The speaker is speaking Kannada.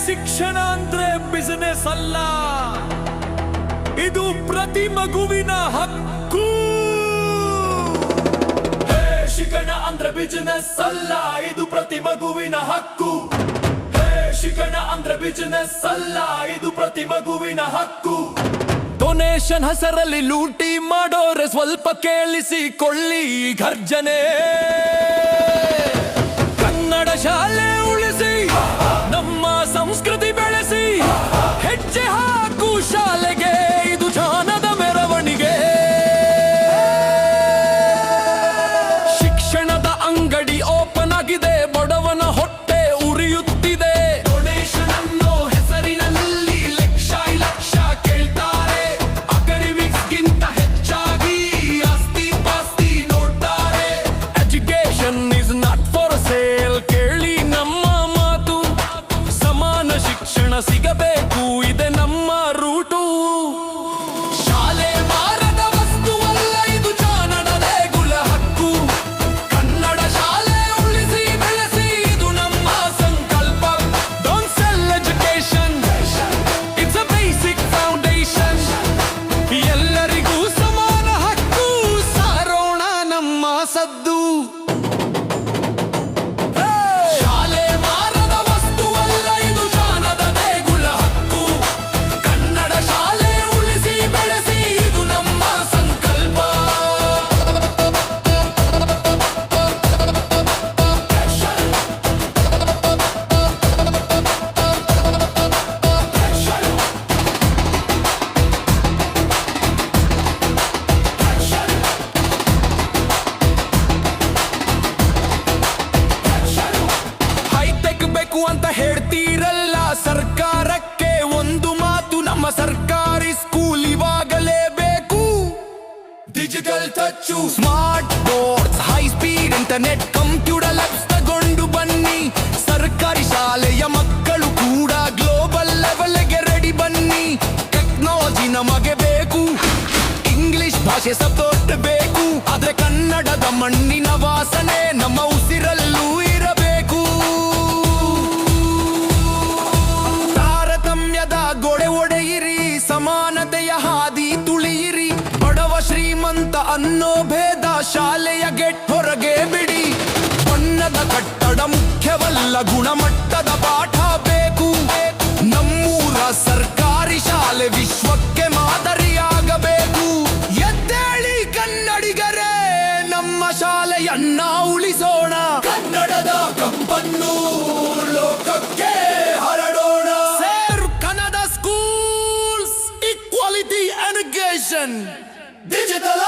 ಶಿಕ್ಷಣ ಅಂದ್ರೆ ಬಿಸಿನೆಸ್ ಅಲ್ಲ, ಇದು ಪ್ರತಿ ಮಗುವಿನ ಹಕ್ಕು. ಶಿಕ್ಷಣ ಅಂದ್ರೆ ಬಿಸಿನೆಸ್ ಅಲ್ಲ, ಇದು ಪ್ರತಿ ಮಗುವಿನ ಹಕ್ಕು. ಶಿಕ್ಷಣ ಅಂದ್ರೆ ಬಿಸಿನೆಸ್ ಅಲ್ಲ, ಇದು ಪ್ರತಿ ಮಗುವಿನ ಹಕ್ಕು. ಡೊನೇಷನ್ ಹೆಸರಲ್ಲಿ ಲೂಟಿ ಮಾಡೋರೆ ಸ್ವಲ್ಪ ಕೇಳಿಸಿಕೊಳ್ಳಿ ಗರ್ಜನೆ. ಕನ್ನಡ ಶಾಲೆ ಉಳಿಸಿ, ನಮ್ಮ ಸಂಸ್ಕೃತಿ ಬೆಳೆಸಿ, ಹೆಜ್ಜೆ ಹಾಕು ಶಾಲೆಗೆ, ಇದು ಜ್ಞಾನದ ಮೆರವಣಿಗೆ. ಶಿಕ್ಷಣದ ಅಂಗಡಿ ಓಪನ್ ಆಗಿದೆ, ಬಡವನ ಹೊಟ್ಟೆ ಉರಿಯುತ್ತಿದೆ. ಡೊನೇಷನ್ ಅನ್ನೋ ಹೆಸರಿನಲ್ಲಿ ಲಕ್ಷ ಲಕ್ಷ ಕೇಳ್ತಾರೆ, ಅಕಾಡೆಮಿಕ್ಸ್ಗಿಂತ ಹೆಚ್ಚಾಗಿ ಆಸ್ತಿ ಪಾಸ್ತಿ ನೋಡ್ತಾರೆ. Education is not for sale, ಕೇಳಿ ನಮ್ಮ ಮಾತು. ಸಮಾನ ಶಿಕ್ಷಣ ಸಿಗಬೇಕು, ಇದೆ ನಮ್ಮ ರೂಟು. ಶಾಲೆ ಮಾರದ ವಸ್ತುವಲ್ಲ, ಇದು ಜ್ಞಾನದ ದೇಗುಲ ಹಕ್ಕು. ಕನ್ನಡ ಶಾಲೆ ಉಳಿಸಿ ಬೆಳೆಸಿ, ಇದು ನಮ್ಮ ಸಂಕಲ್ಪ. Don't cell education, it's a basic foundation. ಎಲ್ಲರಿಗೂ ಸಮಾನ ಹಕ್ಕು, ಸಾರೋಣ ನಮ್ಮ ಸದ್ದು. ಶಾಲೆ ಮಾರದ ವಸ್ತುವಲ್ಲ, ಇದು ಜ್ಞಾನದ ದೇಗುಲ ಹಕ್ಕು. ಕನ್ನಡ ಶಾಲೆ ಉಳಿಸಿ ಬೆಳೆಸಿ, ಇದು ನಮ್ಮ ಸಂಕಲ್ಪ. ಹೈಟೆಕ್ ಬೇಕು ಅಂತ ಹೇಳ್ತೀರಲ್ಲ, ಸರ್ಕಾರಕ್ಕೆ ಒಂದು ಮಾತು, ನಮ್ಮ ಸರ್ಕಾರಿ ಸ್ಕೂಲ್ ಇವಾಗಲೇ ಬೇಕು. Digital touch, smart boards, high speed internet, computer labs ತಗೊಂಡು ಬನ್ನಿ. ಸರ್ಕಾರಿ ಶಾಲೆಯ ಮಕ್ಕಳು ಕೂಡ ಗ್ಲೋಬಲ್ ಲೆವೆಲ್ಗೆ ರೆಡಿ ಬನ್ನಿ. ಟೆಕ್ನಾಲಜಿ ನಮಗೆ ಬೇಕು, ಇಂಗ್ಲಿಷ್ ಭಾಷೆ ಸಪೋರ್ಟ್ ಬೇಕು, ಆದ್ರೆ ಕನ್ನಡದ ಮಣ್ಣಿನ ವಾಸನೆ ನಮ್ಮ ಉಸಿರಲ್ಲೂ ಇರಬೇಕು. ತಾರತಮ್ಯದ ಗೋಡೆ ಒಡೆಯಿರಿ, ಸಮಾನತೆಯ ಹಾದಿ ತುಳಿಯಿರಿ. ಬಡವ ಶ್ರೀಮಂತ ಅನ್ನೋ ಭೇದ ಶಾಲೆಯ ಗೆಟ್ ಹೊರಗೆ ಬಿಡಿ. ಬಣ್ಣದ ಕಟ್ಟಡ ಮುಖ್ಯವಲ್ಲ, ಗುಣಮಟ್ಟದ ಪಾಠ ಬೇಕು. ನಮ್ಮೂರ ಸರ್ಕಾರಿ ಶಾಲೆ ವಿಶ್ವಕ್ಕೆ ಮಾದರಿಯಾಗಬೇಕು. ಎದ್ದೇಳಿ ಕನ್ನಡಿಗರೇ, ನಮ್ಮ ಶಾಲೆಯನ್ನ ಉಳಿಸೋಣ. ಕನ್ನಡದ ಕಂಪನ್ನು ಲೋಕಕ್ಕೆ ಹರಡೋಣ. ಸೇರು Kannada schools, equality education, digital